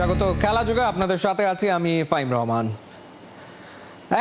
স্বাগত খেলা যুগে আপনাদের সাথে আছি আমি ফাইম রহমান।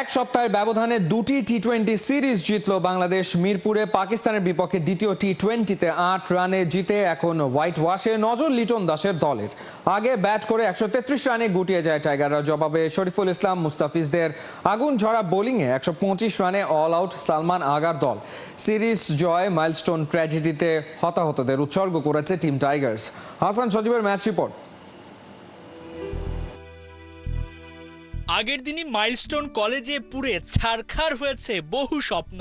এক সপ্তাহের ব্যবধানে দুটি টি-20 সিরিজ জিতল বাংলাদেশ। মিরপুরে পাকিস্তানের বিপক্ষে দ্বিতীয় টি-20তে 8 রানে জিতে এখন হোয়াইট ওয়াশে নজর লিটন দাসের দলের। আগে ব্যাট করে 133 রানে গুটিয়ে যায় টাইগাররা। জবাবে শরীফুল ইসলাম মুস্তাফিজদের আগুন ঝরা বোলিংয়ে 125 রানে অল আউট সালমান আগার দল। সিরিজ জয় মাইলস্টোন ট্র্যাজেডিতে হতাহতদের উৎসর্গ করেছে টিম টাইগার্স। হাসান সজীবের ম্যাচ রিপোর্ট। আগের দিনই মাইলস্টোন কলেজে পুড়ে ছারখার হয়েছে বহু স্বপ্ন।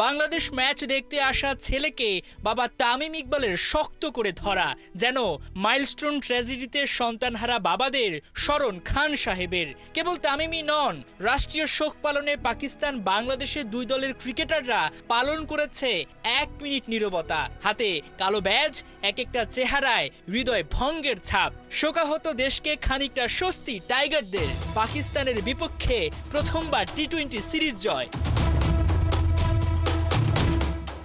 বাংলাদেশ ম্যাচ দেখতে আসা ছেলেকে বাবা তামিম ইকবালের শক্ত করে ধরা, যেন মাইলস্টোন ট্র্যাজেডিতে সন্তানহারা বাবাদের স্মরণ খান সাহেবের। কেবল তামিমই নন, রাষ্ট্রীয় শোক পালনে পাকিস্তান বাংলাদেশের দুই দলের ক্রিকেটাররা পালন করেছে 1 মিনিট নীরবতা। হাতে কালো ব্যাজ, এক একটা চেহারায় হৃদয় ভঙ্গের ছাপ। শোকাহত দেশকে খানিকটা স্বস্তি টাইগারদের। পাকিস্তানের বিপক্ষে প্রথমবার টি-20 সিরিজ জয়।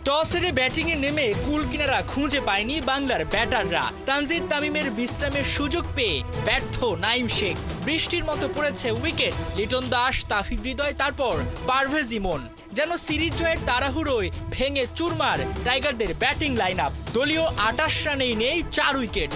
টস হেরে ব্যাটিংয়ে নেমে কুল কিনারা খুঁজে পায়নি বাংলার ব্যাটাররা। তানজিদ তামিমের বিশ্রামের সুযোগ পেয়ে ব্যর্থ নাইম শেখ। বৃষ্টির মতো পড়েছে উইকেট। লিটন দাস, তাফিক হৃদয়, তারপর পারভেজ ইমন। যেন সিরিজ জয়ের তাড়াহুড়োয় ভেঙে চুরমার টাইগারদের ব্যাটিং লাইন আপ। দলীয় 28 রানেই নেই 4 উইকেট।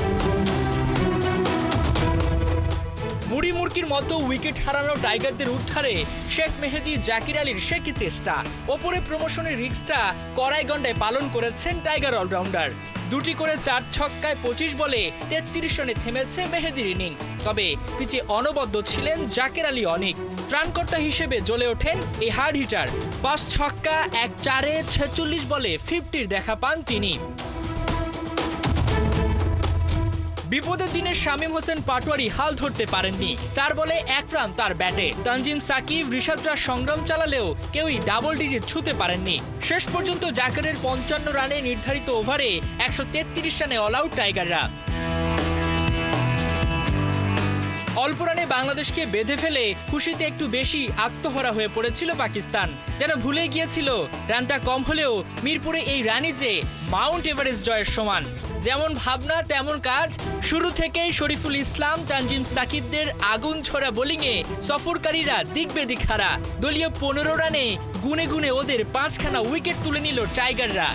মুড়ি মুরকির মতো উইকেট হারানো টাইগারদের উদ্ধারে শেখ মেহেদী, জাকির আলীর শেকি চেষ্টা। ওপরে প্রমোশনের রিস্কটা কড়াই গন্ডায় পালন করেছেন টাইগার অলরাউন্ডার। দুটি করে 4 ছক্কায় 25 বলে 33 রানে থেমেছে মেহেদীর ইনিংস। তবে পিচে অনবদ্য ছিলেন জাকির আলী অনিক। ত্রাণকর্তা হিসেবে জ্বলে ওঠেন এই হার্ড হিটার। 5 ছক্কা 1 চারে 46 বলে 50-র দেখা পান তিনি। বিপদের দিনে শামীম হোসেন পাটোয়ারি হাল ধরতে পারেননি। 4 বলে 1 রান তার ব্যাটে। তানজিম সাকিব, রিশাদরা সংগ্রাম চালালেও কেউই ডাবল ডিজিট ছুঁতে পারেননি। শেষ পর্যন্ত জাকিরের 55 রানে নির্ধারিত ওভারে 133 রানে অল আউট টাইগাররা। অল্প রানে বাংলাদেশকে বেঁধে ফেলে খুশিতে একটু বেশি আত্মহারা হয়ে পড়েছিল পাকিস্তান। যেন ভুলে গিয়েছিল রানটা কম হলেও মিরপুরে এই রানই যে মাউন্ট এভারেস্ট জয়ের সমান। যেমন ভাবনা তেমন কাজ। শুরু থেকেই শরীফুল ইসলাম, তানজিম সাকিবদের আগুন ছোড়া বোলিংয়ে সফরকারীরা দিক বেদিক হারা। দলীয় 15 রানে গুনে গুনে ওদের 5খানা উইকেট তুলে নিল টাইগাররা।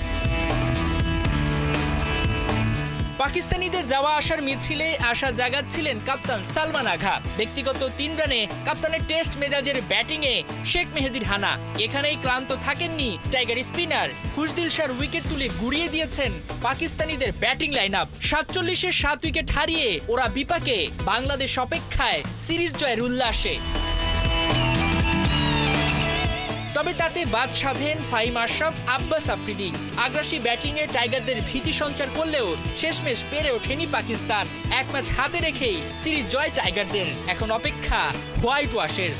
পাকিস্তানিদের যাওয়া আসার মিছিলে আশা জাগাচ্ছিলেন কাপ্তান সালমান আগা। ব্যক্তিগত 3 রানে কাপ্তানের টেস্ট মেজাজের ব্যাটিংয়ে শেখ মেহেদীর হানা। এখানেই ক্লান্ত থাকেননি টাইগার স্পিনার। খুশদিল শাহর উইকেট তুলে গুড়িয়ে দিয়েছেন পাকিস্তানিদের ব্যাটিং লাইন আপ। 47-এ 7 উইকেট হারিয়ে ওরা বিপাকে। বাংলাদেশ অপেক্ষায় সিরিজ জয়ের উল্লাসে। তবে তাতে বাদ সাধেন ফাহিম আশরাফ, আব্বাস আফ্রিদি। আগ্রাসী ব্যাটিংয়ে টাইগারদের ভীতি সঞ্চার করলেও শেষমেশ পেরে ওঠেনি পাকিস্তান। 1 ম্যাচ হাতে রেখেই সিরিজ জয় টাইগারদের। এখন অপেক্ষা হোয়াইট ওয়াশের।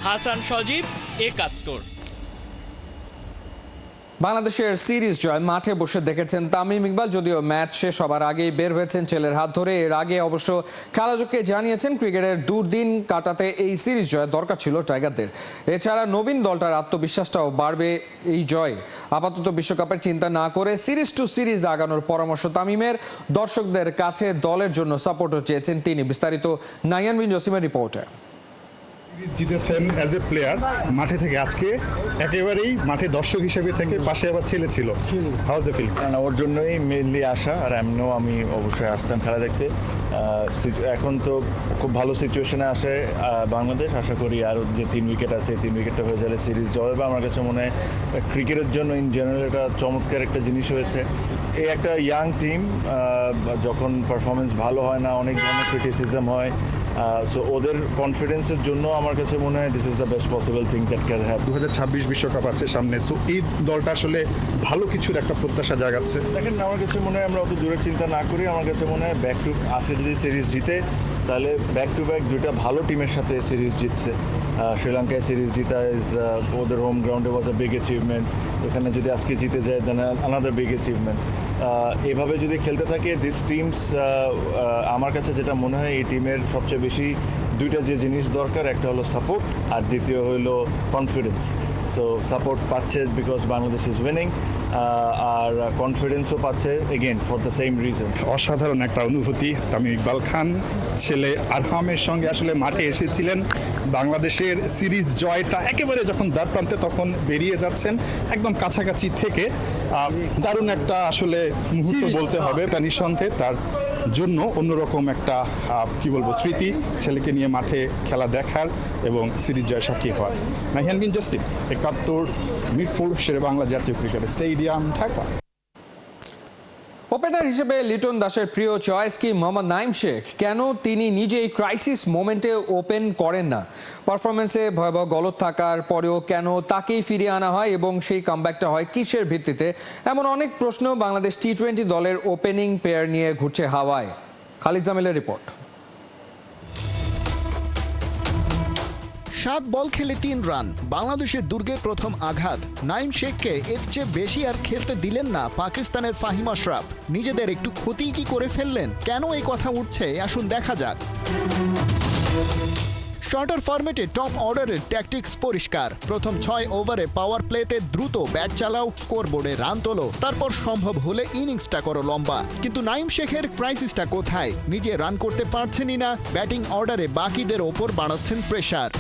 হাসান সজীব, 71। বাংলাদেশের সিরিজ জয় মাঠে বসে দেখেছেন তামিম ইকবাল। যদিও ম্যাচ শেষ হবার আগেই বের হয়েছেন ছেলের হাত ধরে। এর আগে অবশ্য খেলাযোগকে জানিয়েছেন ক্রিকেটের দুর্দিন কাটাতে এই সিরিজ জয় দরকার ছিল টাইগারদের। এছাড়া নবীন দলটার আত্মবিশ্বাসটাও বাড়বে এই জয়। আপাতত বিশ্বকাপের চিন্তা না করে সিরিজ টু সিরিজ আগানোর পরামর্শ তামিমের। দর্শকদের কাছে দলের জন্য সাপোর্টও চেয়েছেন তিনি। বিস্তারিত নাইয়ান বিন জসিমের রিপোর্টে। জিতেছেন অ্যাজ এ প্লেয়ার মাঠে থেকে, আজকে একেবারেই মাঠে দর্শক হিসেবে থেকে, পাশে আবার ছেলে ছিল। How the feeling? ওর জন্যই মেইনলি আসা, আর এমনিও আমি অবশ্যই আসতাম খেলা দেখতে। এখন তো খুব ভালো সিচুয়েশনে আসে বাংলাদেশ। আশা করি আর যে 3 উইকেট আছে 3 উইকেটটা হয়ে গেলে সিরিজ জয় হবে। আমার কাছে মনে হয় ক্রিকেটের জন্য ইন জেনারেল একটা চমৎকার একটা জিনিস হয়েছে। এই একটা ইয়াং টিম, যখন পারফরমেন্স ভালো হয় না, অনেক ধরনের ক্রিটিসিজম হয়। সো ওদের কনফিডেন্সের জন্য আমার কাছে মনে হয় this is the best possible thing that can have. 2026 বিশ্বকাপ আছে সামনে, সো এই দলটা আসলে ভালো কিছুর একটা প্রত্যাশা জাগাচ্ছে। দেখেন, আমার কাছে মনে হয় আমরা অত দূরের চিন্তা না করি। আমার কাছে মনে হয় আজকে যদি সিরিজ জিতে, তাহলে ব্যাক টু ব্যাক 2টা ভালো টিমের সাথে সিরিজ জিতছে। শ্রীলঙ্কায় সিরিজ জিতা ইজ ওদের হোম গ্রাউন্ডে ওয়াজ আ বিগ অ্যাচিভমেন্ট। এখানে যদি আজকে জিতে যায় দেন আনাদার বিগ অ্যাচিভমেন্ট। এভাবে যদি খেলতে থাকে দিস টিমস, আমার কাছে যেটা মনে হয় এই টিমের সবচেয়ে বেশি 2টা যে জিনিস দরকার, একটা হলো সাপোর্ট আর দ্বিতীয় হলো কনফিডেন্স। সো সাপোর্ট পাচ্ছে বিকজ বাংলাদেশ ইজ উইনিং, আর কনফিডেন্সও পাচ্ছে again for the same reason. অসাধারণ একটা অনুভূতি। তামিম ইকবাল খান ছেলে আরহামের সঙ্গে আসলে মাঠে এসেছিলেন বাংলাদেশের সিরিজ জয়টা একেবারে যখন দ্বার প্রান্তে তখন বেরিয়ে যাচ্ছেন একদম কাছাকাছি থেকে দারুণ একটা আসলে মুহূর্ত বলতে হবে। এটা নিঃসন্দেহে তার জন্য অন্যরকম একটা কি বলবো স্মৃতি, ছেলেকে নিয়ে মাঠে খেলা দেখার এবং সিরিজ জয় সাক্ষী হওয়ার। নাহিয়ান বিন জাসিম, ৭১, মিরপুর শেরেবাংলা জাতীয় ক্রিকেট স্টেডিয়াম, ঢাকা। ওপেনার হিসেবে লিটন দাসের প্রিয় চয়েস কি মোহাম্মদ নাইম শেখ? কেন তিনি নিজেই ক্রাইসিস মোমেন্টে ওপেন করেন না? পারফরমেন্সে ভয়াবহ গলত থাকার পরেও কেন তাকেই ফিরিয়ে আনা হয় এবং সেই কামব্যাকটা হয় কিসের ভিত্তিতে? এমন অনেক প্রশ্ন বাংলাদেশ টি-20 দলের ওপেনিং পেয়ার নিয়ে ঘুরছে হাওয়ায়। খালিদ জামিলের রিপোর্ট। ৭ বল খেলে ৩ রান, বাংলাদেশের দুর্গে প্রথম আঘাত। নাইম শেখকে এর চেয়ে বেশি আর খেলতে দিলেন না পাকিস্তানের ফাহিম আশরাফ। নিজেদের একটু ক্ষতি কি করে ফেললেন? কেন এই কথা উঠছে আসুন দেখা যাক। শর্টার ফরম্যাটে টপ অর্ডারের ট্যাকটিক্স পরিষ্কার। প্রথম ৬ ওভারে পাওয়ার প্লেতে দ্রুত ব্যাট চালাও, স্কোরবোর্ডে রান তোলো, তারপর সম্ভব হলে ইনিংসটা করো লম্বা। কিন্তু নাইম শেখের ক্রাইসিসটা কোথায়? নিজে রান করতে পারছেনই না, ব্যাটিং অর্ডারে বাকিদের ওপর বাড়াচ্ছেন প্রেশার।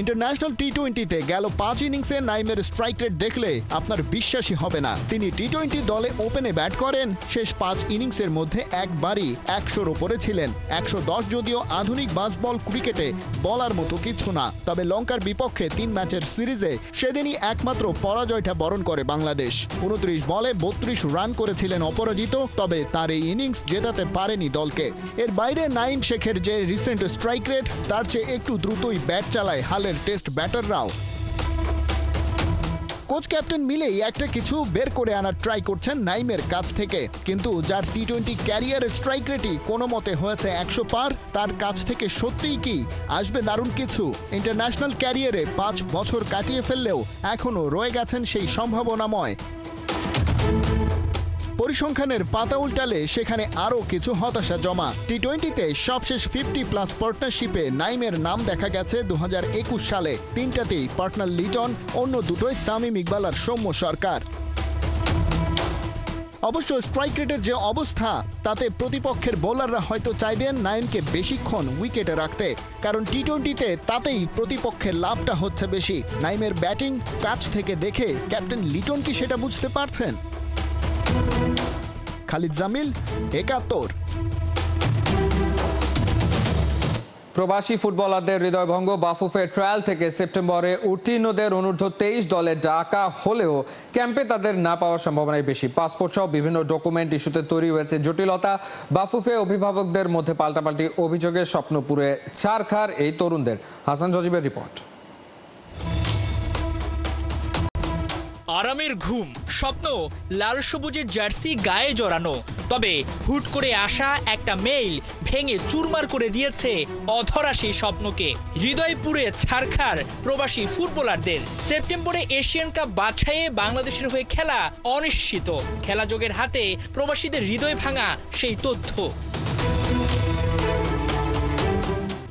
ইন্টারন্যাশনাল টি-20তে গেল ৫ ইনিংসে নাইমের স্ট্রাইক রেট দেখলে আপনার বিশ্বাসই হবে না। তিনি টি-20 দলে ওপেনে ব্যাট করেন, শেষ ৫ ইনিংসের মধ্যে একবারই ১০০-র ওপরে ছিলেন। ১১০ যদিও আধুনিক বাসবল ক্রিকেটে বলার মতো কিছু না, তবে লঙ্কার বিপক্ষে ৩ ম্যাচের সিরিজে সেদিনই একমাত্র পরাজয়টা বরণ করে বাংলাদেশ। ২৯ বলে ৩২ রান করেছিলেন অপরাজিত, তবে তার এই ইনিংস জেতাতে পারেনি দলকে। এর বাইরে নাইম শেখের যে রিসেন্ট স্ট্রাইক রেট, তার চেয়ে একটু দ্রুতই ব্যাট চালায় হালের টেস্ট ব্যাটাররাও। কোচ ক্যাপ্টেন মিলেই একটা কিছু বের করে আনার ট্রাই করছেন নাইমের কাছ থেকে, কিন্তু যার টি-20 ক্যারিয়ারের স্ট্রাইক রেটই কোনো মতে হয়েছে ১০০ পার, তার কাছ থেকে সত্যিই কি আসবে দারুণ কিছু? ইন্টারন্যাশনাল ক্যারিয়ারে ৫ বছর কাটিয়ে ফেললেও এখনও রয়ে গেছেন সেই সম্ভাবনাময়। পরিসংখ্যানের পাতা উল্টালে সেখানে আরও কিছু হতাশা জমা। টি-20তে সবশেষ 50+ পার্টনারশিপে নাইমের নাম দেখা গেছে ২০২১ সালে। ৩টাতেই পার্টনার লিটন, অন্য দুটোই তামিম ইকবাল আর সৌম্য সরকার। অবশ্য স্ট্রাইক রেটের যে অবস্থা, তাতে প্রতিপক্ষের বোলাররা হয়তো চাইবেন নাইমকে বেশিক্ষণ উইকেটে রাখতে, কারণ টি-20তে তাতেই প্রতিপক্ষের লাভটা হচ্ছে বেশি। নাইমের ব্যাটিং কাছ থেকে দেখে ক্যাপ্টেন লিটন কি সেটা বুঝতে পারছেন? খালিদ জামিল, ৭১। প্রবাসী ফুটবলারদের হৃদয়ভঙ্গ বাফুফে ট্রায়াল থেকে সেপ্টেম্বরে উত্তীর্ণদের অনূর্ধ্ব-23 দলে ডাকা হলেও ক্যাম্পে তাদের না পাওয়ার সম্ভাবনাই বেশি। পাসপোর্ট সহ বিভিন্ন ডকুমেন্ট ইস্যুতে তৈরি হয়েছে জটিলতা। বাফুফে অভিভাবকদের মধ্যে পাল্টাপাল্টি অভিযোগের স্বপ্নপুরে ছারখার এই তরুণদের। হাসান সজীবের রিপোর্ট। আরামের ঘুম, স্বপ্ন লাল সবুজের জার্সি গায়ে জড়ানো, তবে হুট করে আসা একটা মেইল ভেঙে চুরমার করে দিয়েছে অধরা সেই স্বপ্নকে। হৃদয় পুড়ে ছারখার প্রবাসী ফুটবলারদের। সেপ্টেম্বরে এশিয়ান কাপ বাছাইয়ে বাংলাদেশের হয়ে খেলা অনিশ্চিত। খেলাযোগের হাতে প্রবাসীদের হৃদয় ভাঙা সেই তথ্য।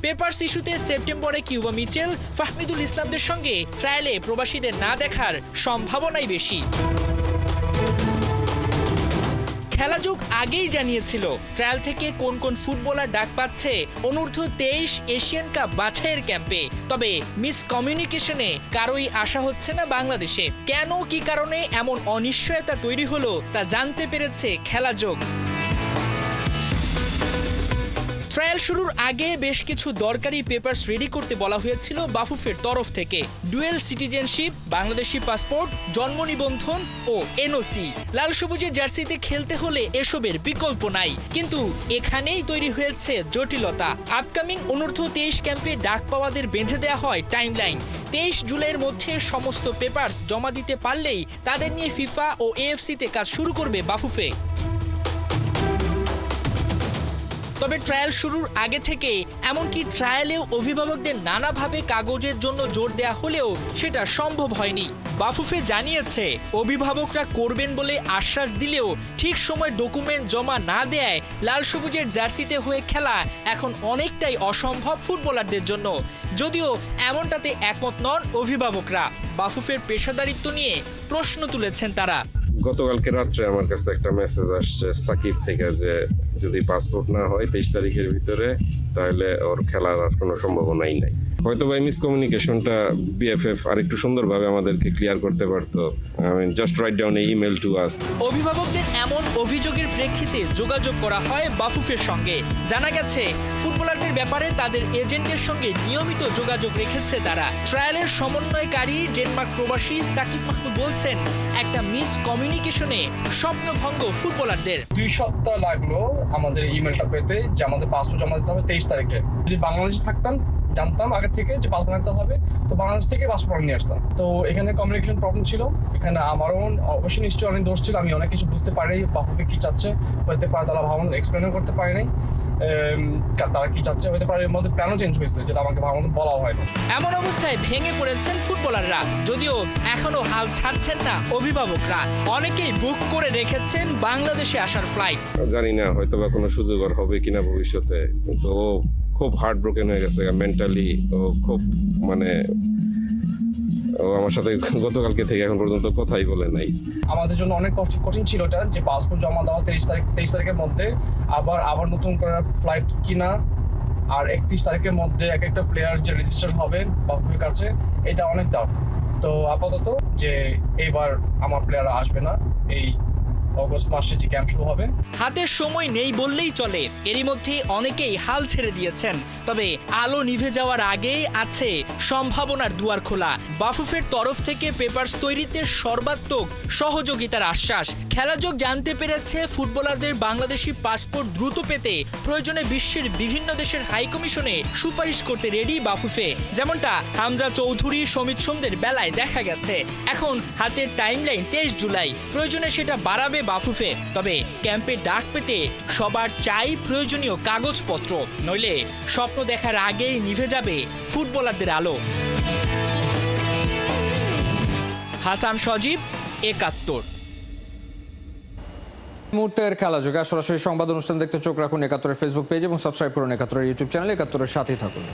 পেপারস ইস্যুতে সেপ্টেম্বরে কিউবা মিচেল, ফাহমিদুল ইসলামদের সঙ্গে ট্রায়ালে প্রবাসীদের না দেখার সম্ভাবনাই বেশি। খেলাযোগ আগেই জানিয়েছিল ট্রায়াল থেকে কোন কোন ফুটবলার ডাক পাচ্ছে অনূর্ধ্ব-23 এশিয়ান কাপ বাছাইয়ের ক্যাম্পে। তবে মিসকমিউনিকেশনে কারোই আশা হচ্ছে না বাংলাদেশে। কেন, কি কারণে এমন অনিশ্চয়তা তৈরি হলো তা জানতে পেরেছে খেলাযোগ। ট্রায়াল শুরুর আগে বেশ কিছু দরকারি পেপারস রেডি করতে বলা হয়েছিল বাফুফের তরফ থেকে। ডুয়েল সিটিজেনশিপ, বাংলাদেশি পাসপোর্ট, জন্ম নিবন্ধন ও এনওসি। লাল সবুজের জার্সিতে খেলতে হলে এসবের বিকল্প নাই, কিন্তু এখানেই তৈরি হয়েছে জটিলতা। আপকামিং অনূর্ধ্ব-23 ক্যাম্পে ডাক পাওয়াদের বেঁধে দেওয়া হয় টাইমলাইন। 23 জুলাইয়ের মধ্যে সমস্ত পেপারস জমা দিতে পারলেই তাদের নিয়ে ফিফা ও এএফসিতে কাজ শুরু করবে বাফুফে। তবে ট্রায়াল শুরুর আগে থেকে এমনকি ট্রায়ালেও অভিভাবকদের নানাভাবে কাগজের জন্য জোর দেয়া হলেও সেটা সম্ভব হয়নি। বাফুফে জানিয়েছে অভিভাবকরা করবেন বলে আশ্বাস দিলেও ঠিক সময় ডকুমেন্ট জমা না দেয় লাল সবুজের জার্সিতে হয়ে খেলা এখন অনেকটাই অসম্ভব ফুটবলারদের জন্য। যদিও এমনটাতে একমত নন অভিভাবকরা। বাফুফের পেশাদারিত্ব নিয়ে প্রশ্ন তুলেছেন তারা। গতকালকে রাত্রে আমার কাছে একটা মেসেজ আসছে সাকিব থেকে যে যদি পাসপোর্ট না হয় 23 তারিখের ভিতরে তাহলে ওর খেলার আর কোনো সম্ভাবনাই নাই। হয়তো বা মিসকমিউনিকেশনটা বিএফএফ আরেকটু সুন্দরভাবে আমাদেরকে ক্লিয়ার করতে পারতো। Just write down A email to us. অভিভাবকদের এমন অভিযোগের প্রেক্ষিতে যোগাযোগ করা হয় বাফুফের সঙ্গে। জানা গেছে ফুটবলারদের ব্যাপারে তাদের এজেন্টের সঙ্গে নিয়মিত যোগাযোগ রেখেছে তারা। ট্রায়ালের সমন্বয়কারী ডেনমার্ক প্রবাসী সাকিব মাহমুদ বলছেন একটা মিসকমিউনিকেশনে স্বপ্নভঙ্গ ফুটবলারদের। 2 সপ্তাহ লাগলো আমাদের ইমেলটা পেতে যে আমাদের পাসপোর্ট জমা দিতে হবে 23 তারিখে। যদি বাংলাদেশে থাকতাম জানতাম আগে থেকে যে পাসপোর্ট আনতে হবে, তো বাংলাদেশ থেকে পাসপোর্ট নিয়ে আসতাম। তো এখানে কমিউনিকেশন প্রবলেম ছিল, এখানে আমারও অবশ্যই নিশ্চয়ই অনেক দোষ ছিল। আমি অনেক কিছু বুঝতে পারি বাফুফে কি চাচ্ছে, হতে পারে তারা ভালো এক্সপ্লেনও করতে পারি নাই তারা কি চাচ্ছে, হতে পারে এর মধ্যে প্ল্যানও চেঞ্জ হয়েছে যেটা আমাকে ভালো মতো বলা হয়নি। এমন অবস্থায় ভেঙে পড়েছেন ফুটবলাররা। যদিও এখনো হাল ছাড়ছেন না অভিভাবকরা, অনেকেই বুক করে রেখেছেন বাংলাদেশে আসার ফ্লাইট। জানি না হয়তো বা কোনো সুযোগ আর হবে কিনা ভবিষ্যতে, কিন্তু ও খুব হার্ট ব্রোকেন হয়ে গেছে মেন্টালি। ও খুব ও আমার সাথে গতকালকে থেকে এখন পর্যন্ত কথাই বলে নাই। আমাদের জন্য অনেক কঠিন ছিল এটা যে পাসপোর্ট জমা দেওয়া 23 তারিখের মধ্যে, আবার নতুন করে ফ্লাইট কিনা, আর 31 তারিখের মধ্যে এক একটা প্লেয়ার যে রেজিস্টার হবে বাফুফের কাছে, এটা অনেক টাফ। তো আপাতত যে এবার আমার প্লেয়ার আসবে না, এই অগস্ট মাসে যে ক্যাম্প শুরু হবে। হাতের সময় নেই বললেই চলে। এরই মধ্যে অনেকেই হাল ছেড়ে দিয়েছেন। তবে আলো নিভে যাওয়ার আগেই আছে সম্ভাবনার দুয়ার খোলা। বাফুফের তরফ থেকে পেপারস তৈরিতে সর্বাত্মক সহযোগিতার আশ্বাস। খেলাযোগ জানতে পেরেছে ফুটবলারদের বাংলাদেশি পাসপোর্ট দ্রুত পেতে প্রয়োজনে বিশ্বের বিভিন্ন দেশের হাইকমিশনে সুপারিশ করতে রেডি বাফুফে, যেমনটা হামজা চৌধুরী, সমিত সোমদের বেলায় দেখা গেছে। এখন হাতের টাইমলাইন 23 জুলাই, প্রয়োজনে সেটা বাড়াবে বাফুফে। তবে ক্যাম্পে ডাক পেতে সবার চাই প্রয়োজনীয় কাগজপত্র, নইলে স্বপ্ন দেখার আগেই নিভে যাবে ফুটবলারদের আলো। হাসান সজীব, ৭১। মুহূর্তের খেলা যোগে সরাসরি সংবাদ অনুষ্ঠান দেখতে চোখ রাখুন ৭১-এর ফেসবুক পেজ এবং সাবস্ক্রাইব করুন ৭১-এর ইউটিউব চ্যানেল। ৭১-এর সাথেই থাকুন।